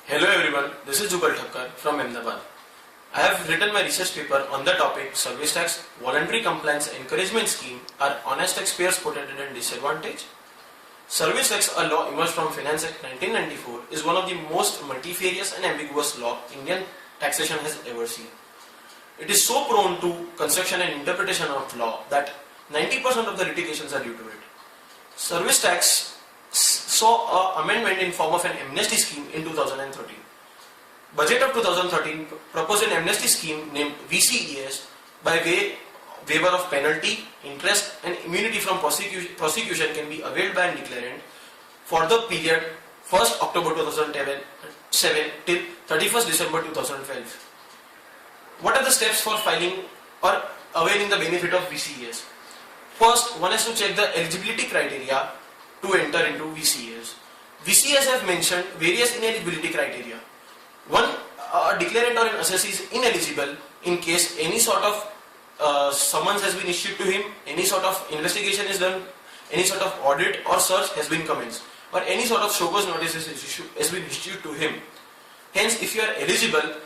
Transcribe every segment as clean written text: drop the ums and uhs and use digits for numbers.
Hello everyone, this is Jugal Thakkar from Ahmedabad. I have written my research paper on the topic Service Tax Voluntary Compliance Encouragement Scheme. Are honest taxpayers protected and disadvantaged? Service Tax, a law emerged from Finance Act 1994, is one of the most multifarious and ambiguous law Indian taxation has ever seen. It is so prone to construction and interpretation of law that 90% of the litigations are due to it. Service tax saw an amendment in form of an amnesty scheme in 2013. Budget of 2013 proposed an amnesty scheme named VCES by waiver of penalty, interest and immunity from prosecution can be availed by a declarant for the period 1st October 2007 till 31st December 2012. What are the steps for filing or availing the benefit of VCES? First, one has to check the eligibility criteria to enter into VCES. VCES have mentioned various ineligibility criteria. One, a declarant or an assessee is ineligible in case any sort of summons has been issued to him, any sort of investigation is done, any sort of audit or search has been commenced, or any sort of show cause notice has been issued to him. Hence, if you are eligible,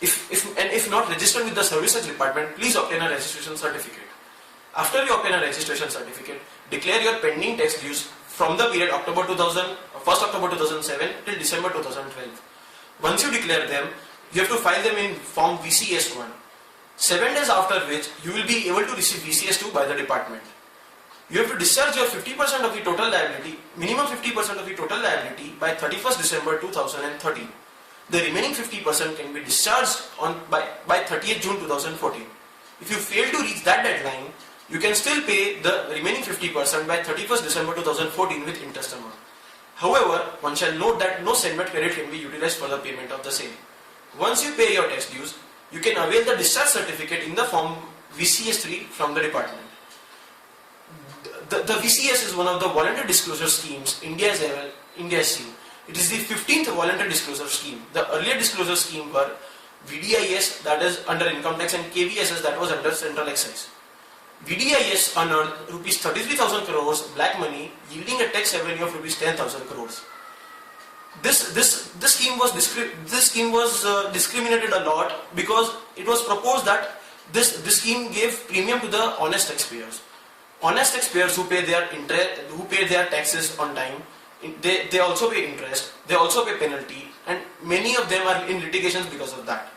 if not registered with the Service Tax Department, please obtain a registration certificate. After you obtain a registration certificate, declare your pending tax dues from the period 1st October 2007 till December 2012. Once you declare them, you have to file them in form VCS1. 7 days after which, you will be able to receive VCS2 by the department. You have to discharge your 50% of the total liability, minimum 50% of the total liability by 31st December 2013. The remaining 50% can be discharged by 30th June 2014. If you fail to reach that deadline, you can still pay the remaining 50% by 31st December 2014 with interest amount. However, one shall note that no CENMAT credit can be utilized for the payment of the same. Once you pay your tax dues, you can avail the discharge certificate in the form VCS3 from the department. The VCS is one of the voluntary disclosure schemes India has seen. It is the 15th voluntary disclosure scheme. The earlier disclosure scheme were VDIS, that is under income tax, and KVSS, that was under central excise. VDIS earned rupees 33,000 crores black money, yielding a tax revenue of rupees 10,000 crores. This scheme was discriminated a lot because it was proposed that this scheme gave premium to the honest taxpayers. Honest taxpayers who pay their taxes on time, they also pay interest, they also pay penalty, and many of them are in litigations because of that.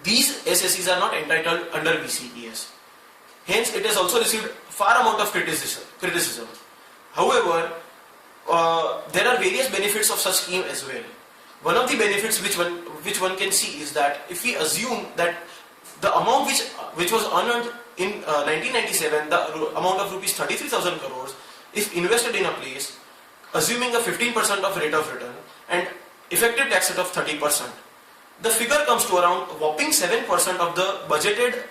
These SSEs are not entitled under VCES. Hence, it has also received far amount of criticism. However, there are various benefits of such scheme as well. One of the benefits which one can see is that if we assume that the amount which was earned in 1997, the amount of rupees 33,000 crores, if invested in a place, assuming a 15% of rate of return and effective tax rate of 30%, the figure comes to around whopping 7% of the budgeted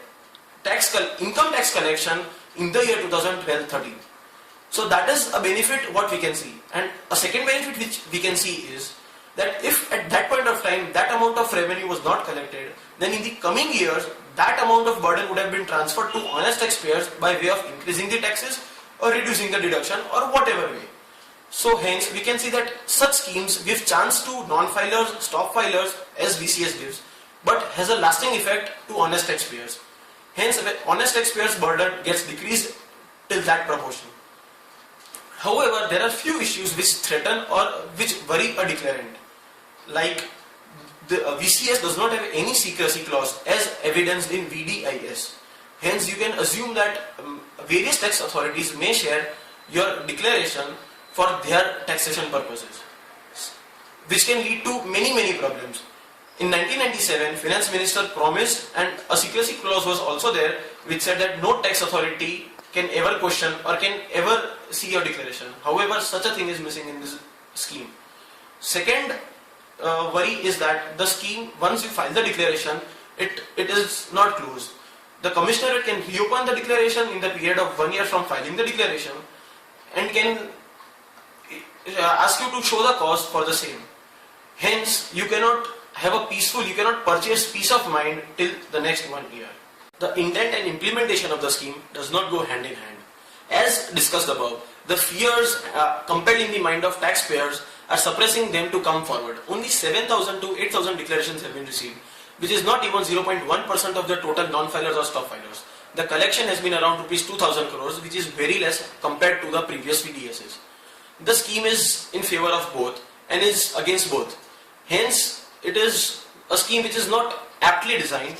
income tax collection in the year 2012-13. So that is a benefit what we can see. And a second benefit which we can see is that if at that point of time that amount of revenue was not collected, then in the coming years that amount of burden would have been transferred to honest taxpayers by way of increasing the taxes or reducing the deduction or whatever way. So hence we can see that such schemes give chance to non-filers, stop filers as VCS gives, but has a lasting effect to honest taxpayers. Hence, honest taxpayers' burden gets decreased till that proportion. However, there are few issues which threaten or which worry a declarant. Like, the VCS does not have any secrecy clause as evidenced in VDIS. Hence, you can assume that various tax authorities may share your declaration for their taxation purposes, which can lead to many problems. In 1997, Finance Minister promised, and a secrecy clause was also there, which said that no tax authority can ever question or can ever see your declaration. However, such a thing is missing in this scheme. Second worry is that the scheme, once you file the declaration, it is not closed. The Commissionerate can reopen the declaration in the period of 1 year from filing the declaration and can ask you to show the cause for the same. Hence, you cannot purchase peace of mind till the next 1 year. The intent and implementation of the scheme does not go hand in hand. As discussed above, the fears compelled in the mind of taxpayers are suppressing them to come forward. Only 7,000 to 8,000 declarations have been received, which is not even 0.1% of the total non-filers or stop filers. The collection has been around rupees 2,000 crores, which is very less compared to the previous VDSs. The scheme is in favor of both and is against both. Hence, it is a scheme which is not aptly designed